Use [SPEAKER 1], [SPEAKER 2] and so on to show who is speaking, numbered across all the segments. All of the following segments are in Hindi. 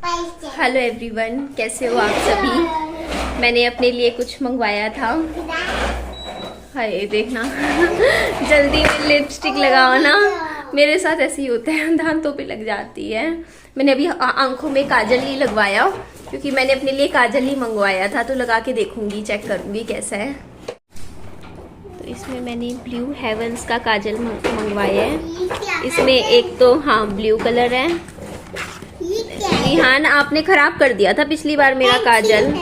[SPEAKER 1] हेलो एवरीवन, कैसे हो आप सभी। मैंने अपने लिए कुछ मंगवाया था। हाय देखना जल्दी में लिपस्टिक लगाओ ना, मेरे साथ ऐसे ही होता है, दांतों पे लग जाती है। मैंने अभी आंखों में काजल ही लगवाया क्योंकि मैंने अपने लिए काजल ही मंगवाया था, तो लगा के देखूंगी, चेक करूंगी कैसा है। तो इसमें मैंने ब्लू हेवंस का काजल मंगवाया है। इसमें एक तो हाँ ब्लू कलर है। विहान आपने खराब कर दिया था पिछली बार मेरा काजल।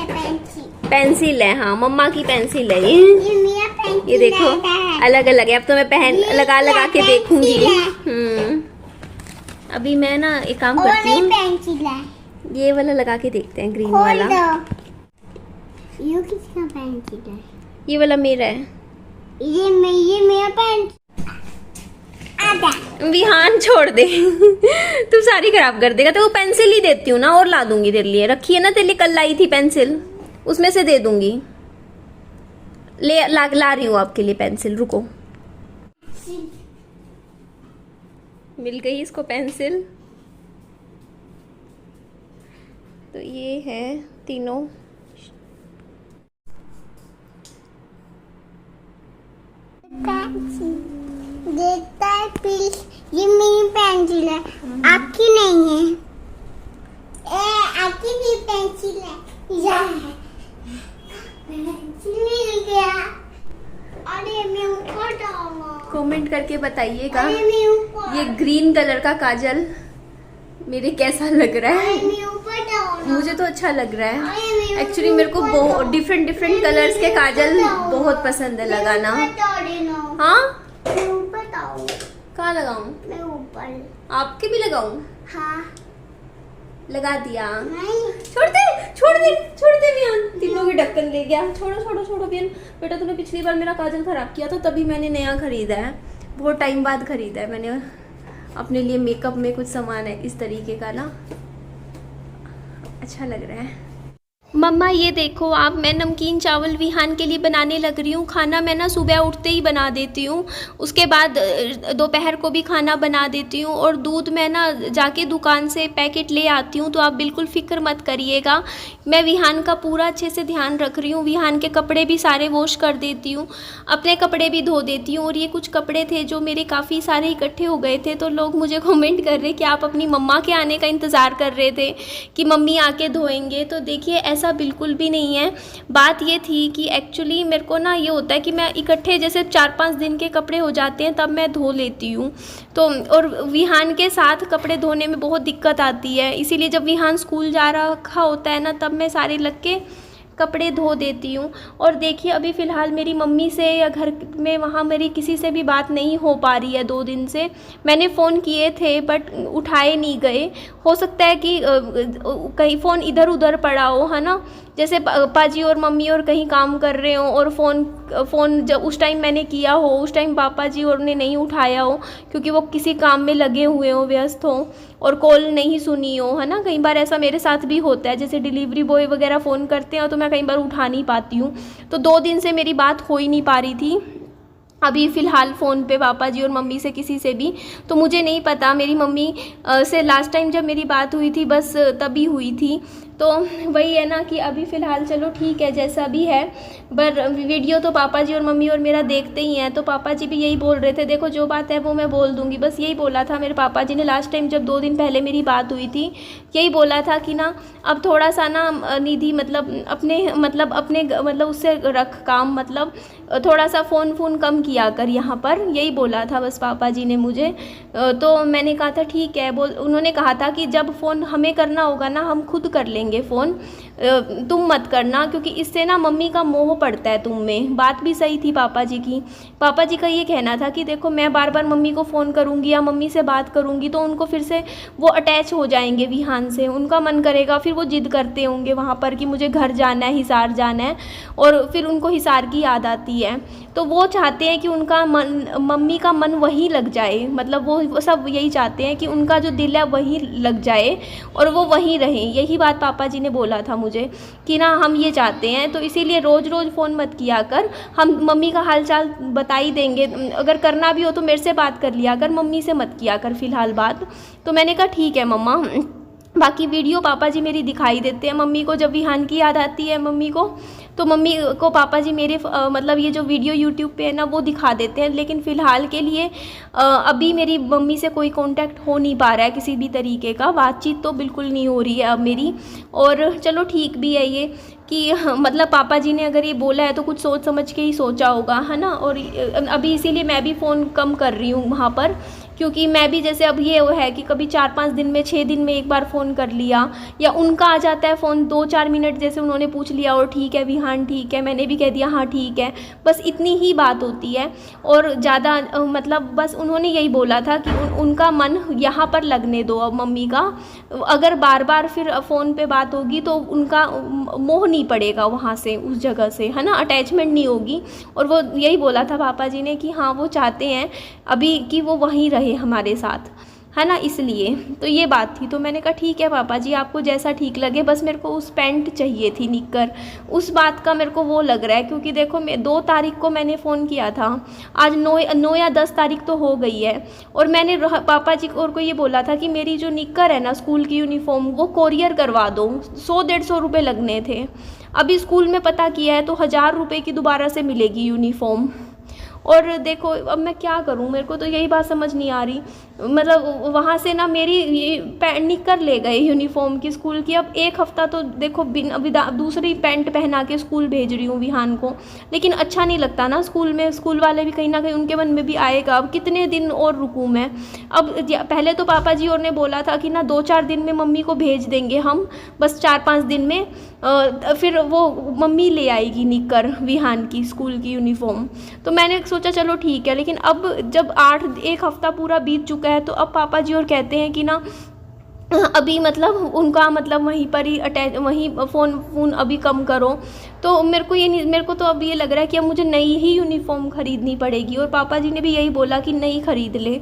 [SPEAKER 1] पेंसिल है, हाँ मम्मा की पेंसिल है ये देखो अलग अलग है। अब तो मैं पहन लगा के देखूंगी। अभी मैं ना एक काम करती हूँ, ये वाला लगा के देखते हैं, ग्रीन वाला।
[SPEAKER 2] ये किसका पेंसिल है?
[SPEAKER 1] ये वाला मेरा है।
[SPEAKER 2] ये मेरा पेंसिल।
[SPEAKER 1] विहान छोड़ दे तू सारी खराब कर देगा। तो वो पेंसिल ही देती हूँ ना, और ला दूंगी तेरे लिए। रखी है ना तेरे लिए, कल लाई थी पेंसिल, उसमें से दे दूंगी। ला रही हूँ आपके लिए पेंसिल, रुको। मिल गई इसको पेंसिल। तो ये है तीनों।
[SPEAKER 2] देखता है प्लीज, ये मेरी पेंसिल है, आपकी नहीं है। आपकी भी पेंसिल है। पेंसिल मिल गया। अरे मैं ऊपर जाऊंगा।
[SPEAKER 1] कमेंट करके बताइएगा ये ग्रीन कलर का काजल मेरे कैसा लग रहा है। मुझे तो अच्छा लग रहा है। एक्चुअली मेरे को बहुत डिफरेंट कलर्स के काजल बहुत पसंद है लगाना। हाँ कहाँ लगाऊं?
[SPEAKER 2] मैं ऊपर।
[SPEAKER 1] आपके भी लगाऊं?
[SPEAKER 2] हाँ
[SPEAKER 1] लगा दिया।
[SPEAKER 2] नहीं
[SPEAKER 1] छोड़ दे विहान, तीनों की ढक्कन ले गया। छोड़ो विहान। बेटा तूने पिछली बार मेरा काजल खराब किया था, तभी मैंने नया खरीदा है। बहुत टाइम बाद खरीदा है मैंने अपने लिए। मेकअप में कुछ सामान है इस तरीके का ना, अच्छा लग रहा है। मम्मा ये देखो आप, मैं नमकीन चावल विहान के लिए बनाने लग रही हूँ। खाना मैं ना सुबह उठते ही बना देती हूँ, उसके बाद दोपहर को भी खाना बना देती हूँ। और दूध मैं ना जाके दुकान से पैकेट ले आती हूँ, तो आप बिल्कुल फ़िक्र मत करिएगा। मैं विहान का पूरा अच्छे से ध्यान रख रही हूँ। विहान के कपड़े भी सारे वॉश कर देती हूँ, अपने कपड़े भी धो देती हूँ। और ये कुछ कपड़े थे जो मेरे काफ़ी सारे इकट्ठे हो गए थे, तो लोग मुझे कमेंट कर रहे कि आप अपनी मम्मा के आने का इंतज़ार कर रहे थे कि मम्मी आके धोएंगे। तो देखिए ऐसा बिल्कुल भी नहीं है। बात ये थी कि एक्चुअली मेरे को ना ये होता है कि मैं इकट्ठे जैसे 4-5 दिन के कपड़े हो जाते हैं तब मैं धो लेती हूँ। तो और विहान के साथ कपड़े धोने में बहुत दिक्कत आती है, इसीलिए जब विहान स्कूल जा रखा होता है ना, तब मैं सारे लग के कपड़े धो देती हूँ। और देखिए अभी फ़िलहाल मेरी मम्मी से या घर में वहाँ मेरी किसी से भी बात नहीं हो पा रही है 2 दिन से। मैंने फ़ोन किए थे बट उठाए नहीं गए। हो सकता है कि कहीं फ़ोन इधर उधर पड़ा हो, है ना, जैसे पापा जी और मम्मी और कहीं काम कर रहे हो और फ़ोन जब उस टाइम मैंने किया हो, उस टाइम पापा जी और ने नहीं उठाया हो क्योंकि वो किसी काम में लगे हुए हो, व्यस्त हो, और कॉल नहीं सुनी हो, है ना। कई बार ऐसा मेरे साथ भी होता है, जैसे डिलीवरी बॉय वगैरह फ़ोन करते हैं तो मैं कई बार उठा नहीं पाती हूँ। तो 2 दिन से मेरी बात हो ही नहीं पा रही थी अभी फ़िलहाल फ़ोन पे पापा जी और मम्मी से किसी से भी। तो मुझे नहीं पता, मेरी मम्मी से लास्ट टाइम जब मेरी बात हुई थी बस तभी हुई थी। तो वही है ना कि अभी फ़िलहाल चलो ठीक है जैसा भी है, पर वीडियो तो पापा जी और मम्मी और मेरा देखते ही हैं। तो पापा जी भी यही बोल रहे थे, देखो जो बात है वो मैं बोल दूँगी, बस यही बोला था मेरे पापा जी ने लास्ट टाइम जब 2 दिन पहले मेरी बात हुई थी। यही बोला था कि ना अब थोड़ा सा ना निधि अपने उससे रख काम, मतलब थोड़ा सा फ़ोन कम किया कर यहाँ पर, यही बोला था बस पापा जी ने मुझे। तो मैंने कहा था ठीक है। उन्होंने कहा था कि जब फ़ोन हमें करना होगा ना हम खुद कर लेंगे फ़ोन, तुम मत करना, क्योंकि इससे ना मम्मी का मोह पड़ता है तुम में। बात भी सही थी पापा जी की। पापा जी का ये कहना था कि देखो मैं बार बार मम्मी को फ़ोन करूँगी या मम्मी से बात करूँगी तो उनको फिर से वो अटैच हो जाएंगे विहान से, उनका मन करेगा, फिर वो जिद करते होंगे वहाँ पर कि मुझे घर जाना है, हिसार जाना है, और फिर उनको हिसार की याद आती है। तो वो चाहते हैं कि उनका मम्मी का मन वहीं लग जाए, मतलब वो सब यही चाहते हैं कि उनका जो दिल है वहीं लग जाए और वो वहीं रहें। यही बात पापा जी ने बोला था मुझे कि ना हम ये चाहते हैं, तो इसीलिए रोज़ रोज़ फ़ोन मत किया कर, हम मम्मी का हाल चाल बता ही देंगे, अगर करना भी हो तो मेरे से बात कर लिया कर, मम्मी से मत किया कर फ़िलहाल बात। तो मैंने कहा ठीक है मम्मा, बाकी वीडियो पापा जी मेरी दिखाई देते हैं। मम्मी को जब विहान की याद आती है मम्मी को, तो मम्मी को पापा जी मेरे मतलब ये जो वीडियो यूट्यूब पे है ना वो दिखा देते हैं। लेकिन फ़िलहाल के लिए अभी मेरी मम्मी से कोई कांटेक्ट हो नहीं पा रहा है किसी भी तरीके का, बातचीत तो बिल्कुल नहीं हो रही है अब मेरी। और चलो ठीक भी है ये कि मतलब पापा जी ने अगर ये बोला है तो कुछ सोच समझ के ही सोचा होगा, है ना। और अभी इसीलिए मैं भी फ़ोन कम कर रही हूँ वहाँ पर, क्योंकि मैं भी जैसे अब ये है कि कभी 4-5 दिन में 6 दिन में एक बार फ़ोन कर लिया, या उनका आ जाता है फ़ोन 2-4 मिनट जैसे उन्होंने पूछ लिया और ठीक है विहान ठीक है, मैंने भी कह दिया हाँ ठीक है, बस इतनी ही बात होती है। और ज़्यादा मतलब बस उन्होंने यही बोला था कि उनका मन यहाँ पर लगने दो अब मम्मी का, अगर बार बार फिर फ़ोन पे बात होगी तो उनका मोह नहीं पड़ेगा वहाँ से, उस जगह से, है ना, अटैचमेंट नहीं होगी। और वो यही बोला था पापा जी ने कि हाँ वो चाहते हैं अभी कि वो वहीं रहे हमारे साथ, है ना, इसलिए तो ये बात थी। तो मैंने कहा ठीक है पापा जी आपको जैसा ठीक लगे, बस मेरे को उस पैंट चाहिए थी निक्कर, उस बात का मेरे को वो लग रहा है। क्योंकि देखो मैं 2 तारीख को मैंने फ़ोन किया था, आज 9 या 10 तारीख तो हो गई है, और मैंने पापा जी को ये बोला था कि मेरी जो निक्कर है ना स्कूल की यूनिफॉर्म वो कोरियर करवा दो, 100-150 रुपये लगने थे। अभी स्कूल में पता किया है तो 1000 रुपये की दोबारा से मिलेगी यूनिफॉर्म। और देखो अब मैं क्या करूं, मेरे को तो यही बात समझ नहीं आ रही। मतलब वहाँ से ना मेरी निक्कर ले गए यूनिफॉर्म की स्कूल की। अब 1 हफ़्ता तो देखो अभी दूसरी पैंट पहना के स्कूल भेज रही हूँ विहान को, लेकिन अच्छा नहीं लगता ना स्कूल में। स्कूल वाले भी कहीं ना कहीं उनके मन में भी आएगा अब कितने दिन और रुकूँ मैं। अब पहले तो पापा जी और ने बोला था कि ना 2-4 दिन में मम्मी को भेज देंगे हम, बस 4-5 दिन में फिर वो मम्मी ले आएगी निक्कर विहान की स्कूल की यूनिफॉर्म। तो मैंने सोचा चलो ठीक है, लेकिन अब जब 1 हफ़्ता पूरा बीत चुका है तो अब पापा जी और कहते हैं कि ना अभी मतलब उनका मतलब वहीं पर ही वहीं फ़ोन अभी कम करो। तो मेरे को ये नहीं, मेरे को तो अब ये लग रहा है कि अब मुझे नई ही यूनिफॉर्म ख़रीदनी पड़ेगी, और पापा जी ने भी यही बोला कि नई ख़रीद ले।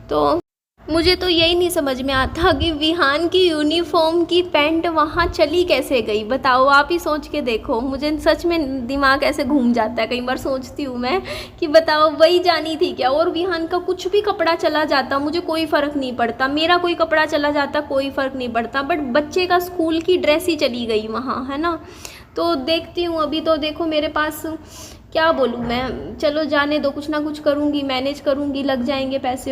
[SPEAKER 1] तो मुझे तो यही नहीं समझ में आता कि विहान की यूनिफॉर्म की पैंट वहाँ चली कैसे गई, बताओ आप ही सोच के देखो। मुझे सच में दिमाग ऐसे घूम जाता है, कई बार सोचती हूँ मैं कि बताओ वही जानी थी क्या। और विहान का कुछ भी कपड़ा चला जाता मुझे कोई फ़र्क नहीं पड़ता, मेरा कोई कपड़ा चला जाता कोई फ़र्क नहीं पड़ता, बट बच्चे का स्कूल की ड्रेस ही चली गई वहाँ, है ना। तो देखती हूँ अभी तो देखो मेरे पास क्या बोलूँ मैं, चलो जाने दो, कुछ ना कुछ करूँगी, मैनेज करूँगी, लग जाएंगे पैसे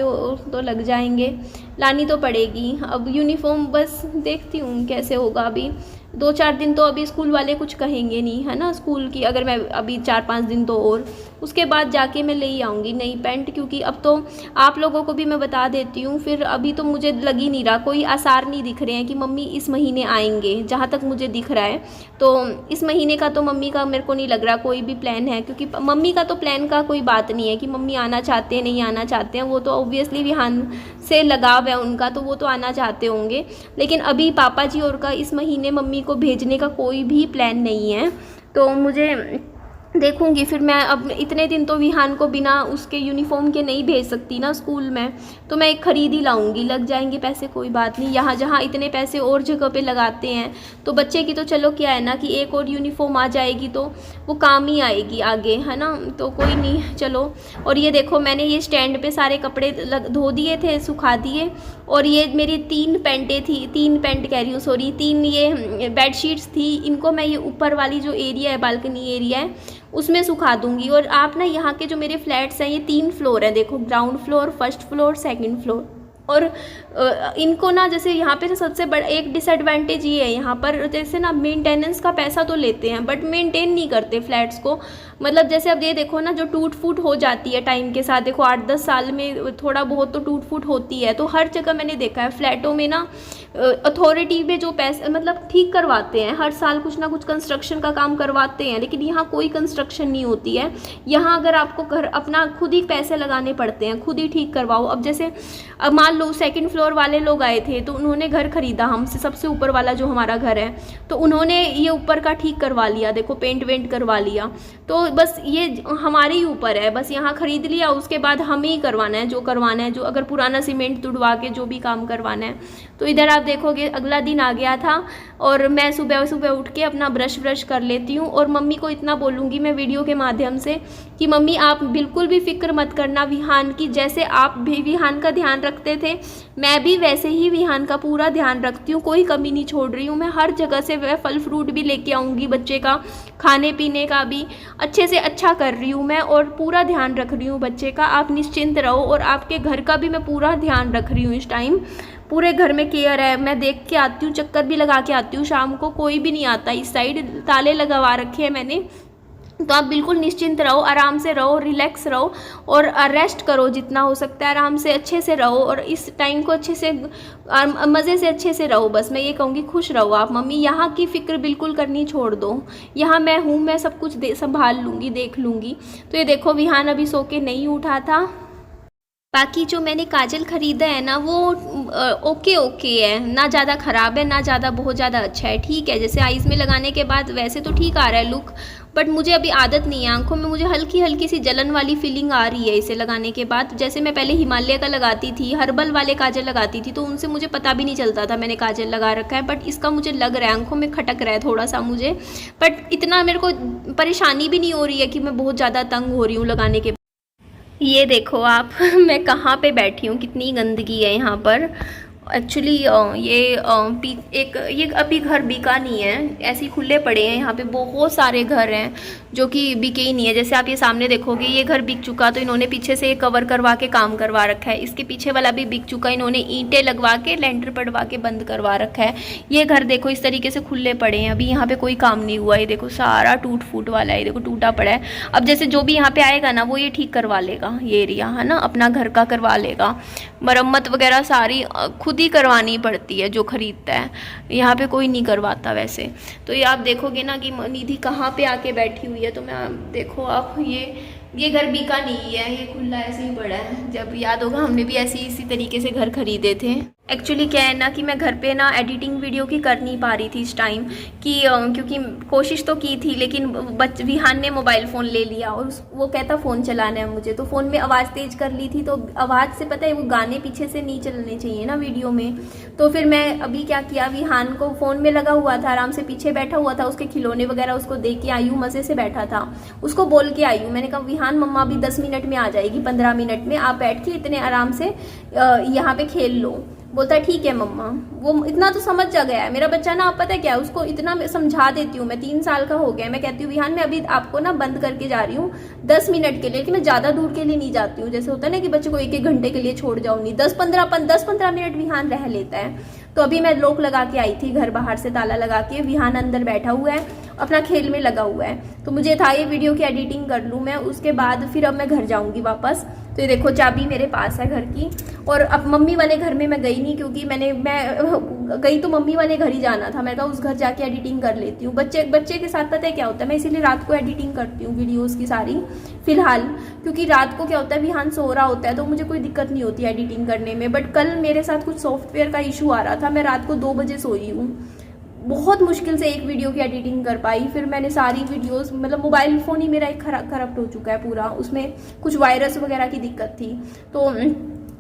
[SPEAKER 1] तो लग जाएंगे, लानी तो पड़ेगी अब यूनिफॉर्म। बस देखती हूँ कैसे होगा। अभी 2-4 दिन तो अभी स्कूल वाले कुछ कहेंगे नहीं, है ना, स्कूल की अगर मैं अभी 4-5 दिन तो, और उसके बाद जाके मैं ले ही आऊँगी नई पैंट। क्योंकि अब तो आप लोगों को भी मैं बता देती हूँ, फिर अभी तो मुझे लग ही नहीं रहा, कोई आसार नहीं दिख रहे हैं कि मम्मी इस महीने आएंगे, जहाँ तक मुझे दिख रहा है। तो इस महीने का तो मम्मी का मेरे को नहीं लग रहा कोई भी प्लान है, क्योंकि मम्मी का तो प्लान का कोई बात नहीं है कि मम्मी आना चाहते हैं नहीं आना चाहते हैं, वो तो ऑब्वियसली विहान से लगाव है उनका, तो वो तो आना चाहते होंगे। लेकिन अभी पापा जी और का इस महीने मम्मी को भेजने का कोई भी प्लान नहीं है। तो मुझे देखूंगी फिर मैं, अब इतने दिन तो विहान को बिना उसके यूनिफॉर्म के नहीं भेज सकती ना स्कूल में, तो मैं एक ख़रीद ही लाऊंगी, लग जाएंगे पैसे कोई बात नहीं। यहाँ जहाँ इतने पैसे और जगह पे लगाते हैं तो बच्चे की तो चलो क्या है ना कि एक और यूनिफॉर्म आ जाएगी तो वो काम ही आएगी आगे, है ना, तो कोई नहीं चलो। और ये देखो मैंने ये स्टैंड पे सारे कपड़े धो दिए थे, सुखा दिए, और ये मेरी 3 पैंटें थी, 3 पैंट कह रही हूँ सॉरी, 3 ये बेडशीट्स थी, इनको मैं ये ऊपर वाली जो एरिया है बालकनी एरिया है उसमें सुखा दूंगी। और आप ना यहाँ के जो मेरे फ्लैट्स हैं ये 3 फ्लोर हैं, देखो ground floor, first floor, second floor. और इनको ना जैसे यहाँ पे सबसे बड़ा एक डिसएडवांटेज ये है, यहाँ पर जैसे ना मेंटेनेंस का पैसा तो लेते हैं बट मेंटेन नहीं करते फ्लैट्स को। मतलब जैसे अब ये देखो ना जो टूट फूट हो जाती है टाइम के साथ, देखो 8-10 साल में थोड़ा बहुत तो टूट फूट होती है। तो हर जगह मैंने देखा है फ्लैटों में ना अथॉरिटी में जो पैसे मतलब ठीक करवाते हैं, हर साल कुछ ना कुछ कंस्ट्रक्शन का काम करवाते हैं, लेकिन यहाँ कोई कंस्ट्रक्शन नहीं होती है। यहाँ अगर आपको घर अपना खुद ही पैसे लगाने पड़ते हैं, खुद ही ठीक करवाओ। अब जैसे अब मान लो 2nd फ्लोर वाले लोग आए थे तो उन्होंने घर खरीदा हमसे, सबसे ऊपर वाला जो हमारा घर है, तो उन्होंने ये ऊपर का ठीक करवा लिया, देखो पेंट वेंट करवा लिया। तो बस ये हमारे ही ऊपर है, बस यहाँ खरीद लिया, उसके बाद हमें ही करवाना है जो करवाना है, जो अगर पुराना सीमेंट तुड़वा के जो भी काम करवाना है। तो इधर आप देखोगे अगला दिन आ गया था और मैं सुबह सुबह उठ के अपना ब्रश कर लेती हूँ। और मम्मी को इतना बोलूँगी मैं वीडियो के माध्यम से कि मम्मी आप बिल्कुल भी फ़िक्र मत करना विहान की, जैसे आप भी विहान का ध्यान रखते थे मैं भी वैसे ही विहान का पूरा ध्यान रखती हूँ, कोई कमी नहीं छोड़ रही हूँ। मैं हर जगह से वह फल फ्रूट भी लेके आऊँगी, बच्चे का खाने पीने का भी अच्छे से अच्छा कर रही हूँ मैं और पूरा ध्यान रख रही हूँ बच्चे का। आप निश्चिंत रहो और आपके घर का भी मैं पूरा ध्यान रख रही हूँ इस टाइम। पूरे घर में केयर है, मैं देख के आती हूँ, चक्कर भी लगा के आती हूँ शाम को, कोई भी नहीं आता इस साइड, ताले लगवा रखे हैं मैंने। तो आप बिल्कुल निश्चिंत रहो, आराम से रहो, रिलैक्स रहो और रेस्ट करो जितना हो सकता है, आराम से अच्छे से रहो और इस टाइम को अच्छे से मज़े से अच्छे से रहो। बस मैं ये कहूँगी खुश रहो आप। मम्मी यहाँ की फ़िक्र बिल्कुल करनी छोड़ दो, यहाँ मैं हूँ, मैं सब कुछ संभाल लूँगी, देख लूँगी। तो ये देखो विहान अभी सो के नहीं उठा था। बाकी जो मैंने काजल ख़रीदा है ना वो ओके है, ना ज़्यादा ख़राब है ना ज़्यादा बहुत ज़्यादा अच्छा है, ठीक है। जैसे आईज़ में लगाने के बाद वैसे तो ठीक आ रहा है लुक, बट मुझे अभी आदत नहीं है, आंखों में मुझे हल्की हल्की सी जलन वाली फीलिंग आ रही है इसे लगाने के बाद। जैसे मैं पहले हिमालय का लगाती थी, हर्बल वाले काजल लगाती थी तो उनसे मुझे पता भी नहीं चलता था मैंने काजल लगा रखा है, बट इसका मुझे लग रहा है आंखों में खटक रहा है थोड़ा सा मुझे, बट इतना मेरे को परेशानी भी नहीं हो रही है कि मैं बहुत ज़्यादा तंग हो रही हूँ लगाने के। ये देखो आप मैं कहाँ पे बैठी हूँ, कितनी गंदगी है यहाँ पर। एक्चुअली ये अभी घर बिका नहीं है, ऐसे ही खुले पड़े हैं। यहाँ पे बहुत सारे घर हैं जो कि बिके ही नहीं है। जैसे आप ये सामने देखोगे ये घर बिक चुका तो इन्होंने पीछे से कवर करवा के काम करवा रखा है। इसके पीछे वाला भी बिक चुका, इन्होंने ईंटें लगवा के लेंटर पड़वा के बंद करवा रखा है। ये घर देखो इस तरीके से खुले पड़े हैं, अभी यहाँ पे कोई काम नहीं हुआ है। देखो सारा टूट फूट वाला है, देखो टूटा पड़ा है। अब जैसे जो भी यहाँ पे आएगा ना वो ये ठीक करवा लेगा, ये एरिया है ना अपना घर का करवा लेगा। मरम्मत वगैरह सारी खुद ही करवानी पड़ती है जो खरीदता है, यहाँ पे कोई नहीं करवाता वैसे। तो ये आप देखोगे ना कि निधि कहाँ पे आके बैठी हुई है, तो मैं देखो आप ये घर बिका नहीं है, ये खुला ऐसे ही पड़ा है। जब याद होगा हमने भी ऐसे ही इसी तरीके से घर खरीदे थे। एक्चुअली क्या है ना कि मैं घर पे ना एडिटिंग वीडियो की कर नहीं पा रही थी इस टाइम कि क्योंकि कोशिश तो की थी लेकिन विहान ने मोबाइल फ़ोन ले लिया और वो कहता फ़ोन चलाना है मुझे, तो फ़ोन में आवाज़ तेज़ कर ली थी, तो आवाज़ से पता है वो गाने पीछे से नहीं चलने चाहिए ना वीडियो में। तो फिर मैं अभी क्या किया, विहान को फ़ोन में लगा हुआ था, आराम से पीछे बैठा हुआ था, उसके खिलौने वगैरह उसको दे के आई हूँ, मज़े से बैठा था। उसको बोल के आई हूँ, मैंने कहा विहान मम्मा अभी 10 मिनट में आ जाएगी, 15 मिनट में, आप बैठ के इतने आराम से यहाँ पे खेल लो। बोलता है ठीक है मम्मा। वो इतना तो समझ जा गया है मेरा बच्चा ना। आप पता है क्या, उसको इतना समझा देती हूँ मैं, 3 साल का हो गया, मैं कहती हूँ विहान मैं अभी आपको ना बंद करके जा रही हूँ 10 मिनट के लिए, कि मैं ज़्यादा दूर के लिए नहीं जाती हूँ। जैसे होता है ना कि बच्चे को 1-1 घंटे के लिए छोड़ जाऊँ, नहीं 10-15 मिनट विहान रह लेता है। तो अभी मैं लॉक लगा के आई थी घर, बाहर से ताला लगा के, विहान अंदर बैठा हुआ है अपना खेल में लगा हुआ है। तो मुझे था ये वीडियो की एडिटिंग कर लूँ मैं, उसके बाद फिर अब मैं घर जाऊँगी वापस। तो ये देखो चाबी मेरे पास है घर की, और अब मम्मी वाले घर में मैं गई नहीं क्योंकि मैं गई तो मम्मी वाले घर ही जाना था। मैं कहा उस घर जाके एडिटिंग कर लेती हूँ। बच्चे के साथ पता है क्या होता है, मैं इसीलिए रात को एडिटिंग करती हूँ वीडियोस की सारी फिलहाल, क्योंकि रात को क्या होता है विहान सो रहा होता है तो मुझे कोई दिक्कत नहीं होती एडिटिंग करने में। बट कल मेरे साथ कुछ सॉफ्टवेयर का इशू आ रहा था, मैं रात को 2 बजे सोई हूँ, बहुत मुश्किल से एक वीडियो की एडिटिंग कर पाई। फिर मैंने सारी वीडियोस, मतलब मोबाइल फ़ोन ही मेरा एक करप्ट हो चुका है पूरा, उसमें कुछ वायरस वगैरह की दिक्कत थी, तो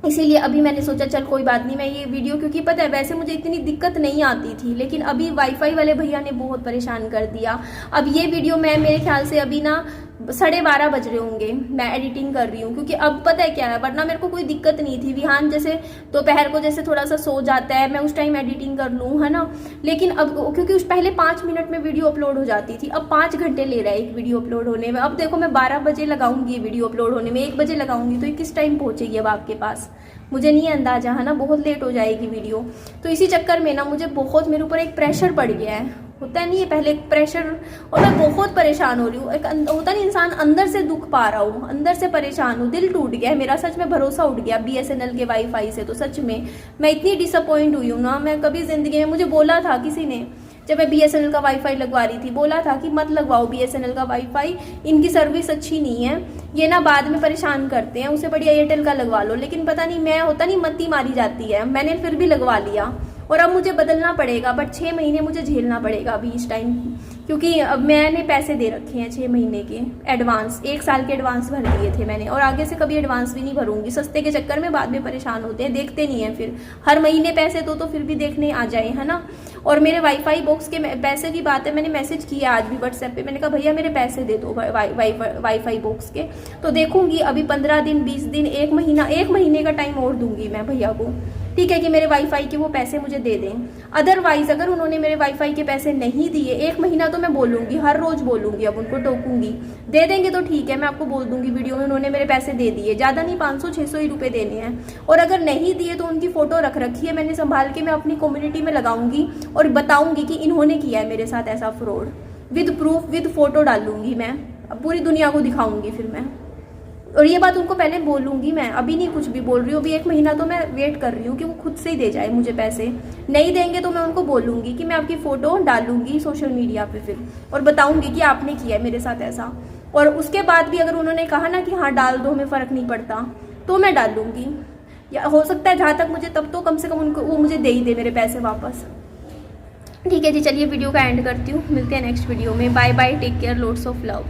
[SPEAKER 1] इसीलिए अभी मैंने सोचा चल कोई बात नहीं, मैं ये वीडियो, क्योंकि पता है वैसे मुझे इतनी दिक्कत नहीं आती थी लेकिन अभी वाईफाई वाले भैया ने बहुत परेशान कर दिया। अब ये वीडियो मैं मेरे ख्याल से अभी ना 12:30 बज रहे होंगे मैं एडिटिंग कर रही हूँ, क्योंकि अब पता है क्या है, वरना मेरे को कोई दिक्कत नहीं थी। विहान जैसे दोपहर को जैसे थोड़ा सा सो जाता है, मैं उस टाइम एडिटिंग कर लूँ, है ना। लेकिन अब क्योंकि उस पहले 5 मिनट में वीडियो अपलोड हो जाती थी, अब 5 घंटे ले रहा है एक वीडियो अपलोड होने में। अब देखो मैं 12 बजे लगाऊंगी ये वीडियो अपलोड होने में, 1 बजे लगाऊंगी तो ये किस टाइम पहुँचेगी अब आपके पास, मुझे नहीं अंदाजा, है ना, बहुत लेट हो जाएगी वीडियो। तो इसी चक्कर में ना मुझे बहुत, मेरे ऊपर एक प्रेशर पड़ गया है, होता नहीं है पहले प्रेशर, और मैं बहुत परेशान हो रही हूँ। एक होता नहीं इंसान अंदर से दुख पा रहा हूँ, अंदर से परेशान हूँ, दिल टूट गया है मेरा, सच में भरोसा उठ गया BSNL के वाईफाई से। तो सच में मैं इतनी डिसअपॉइंट हुई हूँ ना, मैं कभी जिंदगी में, मुझे बोला था किसी ने जब मैं BSNL का वाईफाई लगवा रही थी, बोला था कि मत लगवाओ BSNL का वाईफाई, इनकी सर्विस अच्छी नहीं है, ये ना बाद में परेशान करते हैं, उससे बढ़िया एयरटेल का लगवा लो। लेकिन पता नहीं मैं, होता नहीं मत्ती मारी जाती है, मैंने फिर भी लगवा लिया और अब मुझे बदलना पड़ेगा, बट 6 महीने मुझे झेलना पड़ेगा अभी इस टाइम, क्योंकि अब मैंने पैसे दे रखे हैं 6 महीने के एडवांस, 1 साल के एडवांस भर दिए थे मैंने, और आगे से कभी एडवांस भी नहीं भरूंगी। सस्ते के चक्कर में बाद में परेशान होते हैं, देखते नहीं है फिर। हर महीने पैसे दो तो फिर भी देखने आ जाए, है ना। और मेरे वाईफाई बॉक्स के पैसे की बात है, मैंने मैसेज किया आज भी व्हाट्सएप पे, मैंने कहा भैया मेरे पैसे दे दो वाईफाई बॉक्स के। तो देखूंगी अभी 15 दिन 20 दिन 1 महीने का टाइम और दूंगी मैं भैया को, ठीक है, कि मेरे वाईफाई के वो पैसे मुझे दे दें। अदरवाइज अगर उन्होंने मेरे वाईफाई के पैसे नहीं दिए 1 महीना, तो मैं बोलूंगी, हर रोज बोलूंगी, अब उनको टोकूंगी। दे देंगे तो ठीक है, मैं आपको बोल दूंगी वीडियो में उन्होंने मेरे पैसे दे दिए, ज़्यादा नहीं 500-600 ही रुपये देने हैं। और अगर नहीं दिए तो उनकी फोटो रख रखी है मैंने संभाल के, मैं अपनी कम्युनिटी में लगाऊंगी और बताऊंगी कि इन्होंने किया है मेरे साथ ऐसा fraud, with proof with photo डालूंगी मैं, पूरी दुनिया को दिखाऊंगी फिर मैं। और ये बात उनको पहले बोलूंगी मैं, अभी नहीं कुछ भी बोल रही हूँ। अभी 1 महीना तो मैं वेट कर रही हूँ कि वो खुद से ही दे जाए मुझे पैसे। नहीं देंगे तो मैं उनको बोलूंगी कि मैं आपकी फ़ोटो डालूंगी सोशल मीडिया पे फिर, और बताऊंगी कि आपने किया है मेरे साथ ऐसा। और उसके बाद भी अगर उन्होंने कहा ना कि हाँ डाल दो, हमें फ़र्क नहीं पड़ता, तो मैं डाल दूंगी। या हो सकता है जहाँ तक मुझे, तब तो कम से कम उनको वो मुझे दे ही दे मेरे पैसे वापस। ठीक है जी, चलिए वीडियो का एंड करती हूँ, मिलते हैं नेक्स्ट वीडियो में। Bye bye, take care, loads of love.